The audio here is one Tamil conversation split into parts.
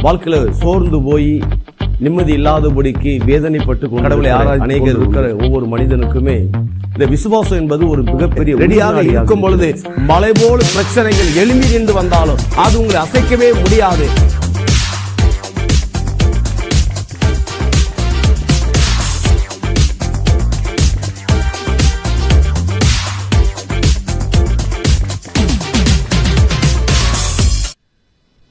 வாழ்க்கையில சோர்ந்து போய் நிம்மதி இல்லாதபடிக்கு வேதனைப்பட்டு கடவுளை அநேகர் இருக்கிற ஒவ்வொரு மனிதனுக்குமே இந்த விசுவாசம் என்பது ஒரு மிகப்பெரிய ரெடியாக இருக்கும் பொழுது மலை போல பிரச்சனைகள் எழும்பி நின்று வந்தாலும் அது உங்களை அசைக்கவே முடியாது.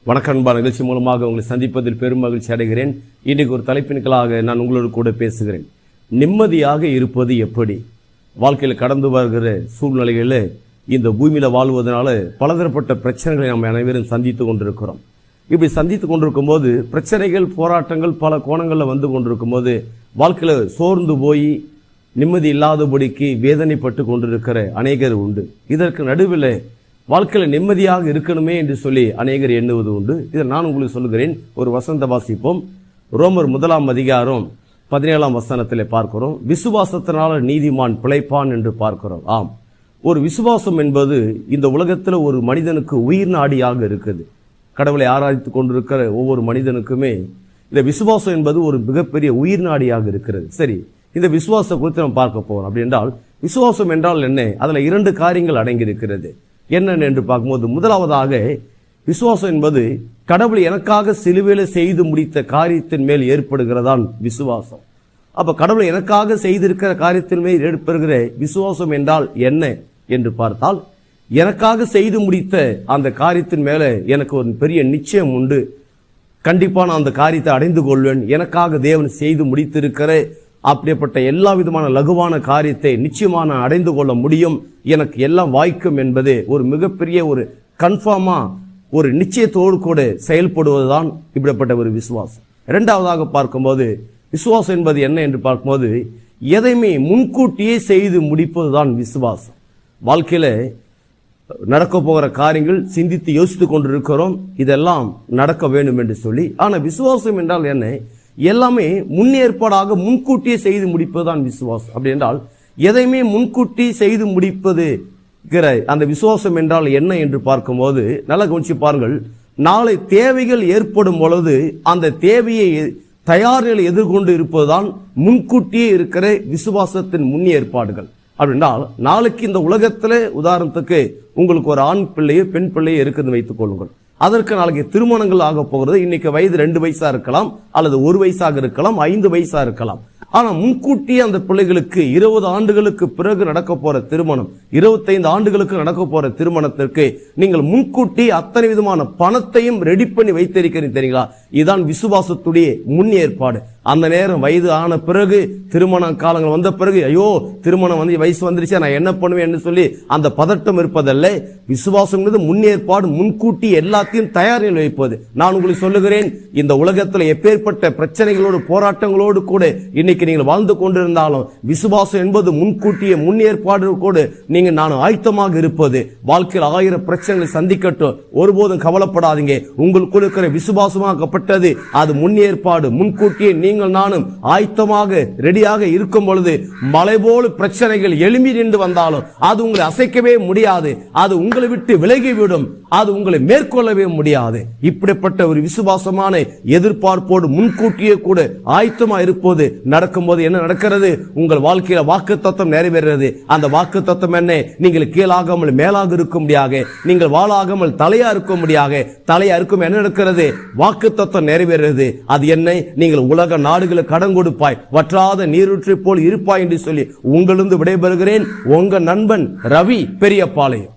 வணக்கம் அன்பான நிகழ்ச்சி மூலமாக உங்களை சந்திப்பதில் பெரும் மகிழ்ச்சி அடைகிறேன். இன்றைக்கு ஒரு தலைப்பின்களாக நான் உங்களோடு கூட பேசுகிறேன். நிம்மதியாக இருப்பது எப்படி? வாழ்க்கையில் கடந்து வருகிற சூழ்நிலைகளில் இந்த பூமியில வாழ்வதனால பலதரப்பட்ட பிரச்சனைகளை நாம் அனைவரும் சந்தித்து கொண்டிருக்கிறோம். இப்படி சந்தித்து கொண்டிருக்கும் போது பிரச்சனைகள் போராட்டங்கள் பல கோணங்களில் வந்து கொண்டிருக்கும் போது வாழ்க்கையில சோர்ந்து போய் நிம்மதி இல்லாதபடிக்கு வேதனைப்பட்டு கொண்டிருக்கிற அநேகர் உண்டு. இதற்கு நடுவில் வாழ்க்கையில நிம்மதியாக இருக்கணுமே என்று சொல்லி அநேகர் எண்ணுவது உண்டு. இதை நான் உங்களுக்கு சொல்லுகிறேன். ஒரு வசனத்தை வாசிப்போம். ரோமர் 1:17 பார்க்கிறோம். விசுவாசத்தினால நீதிமான் பிழைப்பான் என்று பார்க்கிறோம். ஆம், ஒரு விசுவாசம் என்பது இந்த உலகத்துல ஒரு மனிதனுக்கு உயிர் நாடியாக இருக்குது. கடவுளை ஆராய்த்து கொண்டிருக்கிற ஒவ்வொரு மனிதனுக்குமே இந்த விசுவாசம் என்பது ஒரு மிகப்பெரிய உயிர் நாடியாக இருக்கிறது. சரி, இந்த விசுவாசம் குறித்து நம்ம பார்க்க போறோம். அப்படி என்றால் விசுவாசம் என்றால் என்ன? அதுல 2 காரியங்கள் அடங்கி இருக்கிறது. என்னென்னு என்று பார்க்கும்போது, முதலாவதாக விசுவாசம் என்பது கடவுள் எனக்காக சிலுவையில செய்து முடித்த காரியத்தின் மேல் ஏற்படுகிறதான் விசுவாசம். அப்ப கடவுள் எனக்காக செய்திருக்கிற காரியத்தின் மேல் ஏற்படுகிற விசுவாசம் என்றால் என்ன என்று பார்த்தால், எனக்காக செய்து முடித்த அந்த காரியத்தின் மேல எனக்கு ஒரு பெரிய நிச்சயம் உண்டு. கண்டிப்பா நான் அந்த காரியத்தை அடைந்து கொள்வேன். எனக்காக தேவன் செய்து முடித்திருக்கிற அப்படிப்பட்ட எல்லா விதமான லகுவான காரியத்தை நிச்சயமா நான் அடைந்து கொள்ள முடியும், எனக்கு எல்லாம் வாய்க்கும் என்பது ஒரு மிகப்பெரிய ஒரு கன்ஃபார்மா ஒரு நிச்சயத்தோடு கூட செயல்படுவதுதான் இப்படிப்பட்ட ஒரு விசுவாசம். இரண்டாவதாக பார்க்கும்போது விசுவாசம் என்பது என்ன என்று பார்க்கும்போது, எதையுமே முன்கூட்டியே செய்து முடிப்பதுதான் விசுவாசம். வாழ்க்கையில நடக்க போகிற காரியங்கள் சிந்தித்து யோசித்துக் கொண்டிருக்கிறோம், இதெல்லாம் நடக்க வேண்டும் என்று சொல்லி. ஆனா விசுவாசம் என்றால் என்ன? எல்லாமே முன்னேற்பாடாக முன்கூட்டியே செய்து முடிப்பதுதான் விசுவாசம். அப்படி என்றால் எதையுமே முன்கூட்டி செய்து முடிப்பது அந்த விசுவாசம் என்றால் என்ன என்று பார்க்கும்போது, நல்லா கவனிச்சு பாருங்கள். நாளை தேவைகள் ஏற்படும் பொழுது அந்த தேவையை தயார் நிலை எதிர்கொண்டு இருப்பதுதான் முன்கூட்டியே இருக்கிற விசுவாசத்தின் முன்னேற்பாடுகள். அப்படின்னால் நாளைக்கு இந்த உலகத்துல உதாரணத்துக்கு உங்களுக்கு ஒரு ஆண் பிள்ளையோ பெண் பிள்ளையோ இருக்குன்னு வைத்துக் கொள்ளுங்கள். அதற்கு நாளைக்கு திருமணங்கள் ஆக போகிறது. இன்னைக்கு வயது 2 வயசா இருக்கலாம், அல்லது 1 வயசாக இருக்கலாம், 5 வயசா இருக்கலாம். ஆனா முன்கூட்டியே அந்த பிள்ளைகளுக்கு 20 ஆண்டுகளுக்கு பிறகு நடக்க போற திருமணம், 25 ஆண்டுகளுக்கு நடக்க போற திருமணத்திற்கு நீங்கள் முன்கூட்டி அத்தனை விதமான பணத்தையும் ரெடி பண்ணி வைத்திருக்கிறீங்க தெரியுங்களா? இதுதான் விசுவாசத்துடைய முன்னேற்பாடு. அந்த நேரம் வயது ஆன பிறகு, திருமண காலங்கள் வந்த பிறகு, ஐயோ திருமணம் வந்து வயசு வந்துருச்சா நான் என்ன பண்ணுவேன் சொல்லி அந்த பதட்டம் இருப்பதல்ல. விசுவாசம் முன்னேற்பாடு, முன்கூட்டி எல்லாத்தையும் தயாரில் வைப்பது. நான் உங்களுக்கு சொல்லுகிறேன், இந்த உலகத்தில் எப்பேற்பட்ட பிரச்சனைகளோடு போராட்டங்களோடு கூட இன்னைக்கு நீங்கள் வாழ்ந்து கொண்டிருந்தாலும் விசுவாசம் என்பது முன்கூட்டிய முன்னேற்பாடு கூட நான் ஆயத்தமாக இருப்பது. வாழ்க்கையில் 1000 பிரச்சனைகளை சந்திக்கட்டும், ஒருபோதும் கவலைப்படாதீங்க. உங்களுக்கு இருக்கிற விசுவாசமாக்கப்பட்டது அது முன்னேற்பாடு. முன்கூட்டியே நீங்கள் நானும் ஆயத்தமாக ரெடியாக இருக்கும் பொழுது மலை போல பிரச்சனைகள் எழும்பி நின்று வந்தாலும் அது உங்களை அசைக்கவே முடியாது, அது உங்களை விட்டு விலகிவிடும், அது உங்களை மேற்கொள்ளவே முடியாது. இப்படிப்பட்ட ஒரு விசுவாசமான எதிர்பார்ப்போடு முன்கூட்டியே கூட ஆயத்தமா இருப்பது நடக்கும்போது என்ன நடக்கிறது? உங்கள் வாழ்க்கையில வாக்குத்தத்தம் நிறைவேறுகிறது. அந்த வாக்குத்தத்தம் என்ன? நீங்கள் கீழாகாமல் மேலாக இருக்கும்படியாக, நீங்கள் வாழாகாமல் தலையா இருக்கும்படியாக, தலையா இருக்கும் என்ன நடக்கிறது? வாக்குத்தத்தம் நிறைவேறுகிறது. அது என்ன? நீங்கள் உலக நாடுகளுக்கு கடன் கொடுப்பாய், வற்றாத நீரூற்றை போல் இருப்பாய் என்று சொல்லி உங்களிருந்து விடைபெறுகிறேன். உங்க நண்பன் ரவி பெரியபாளையம்.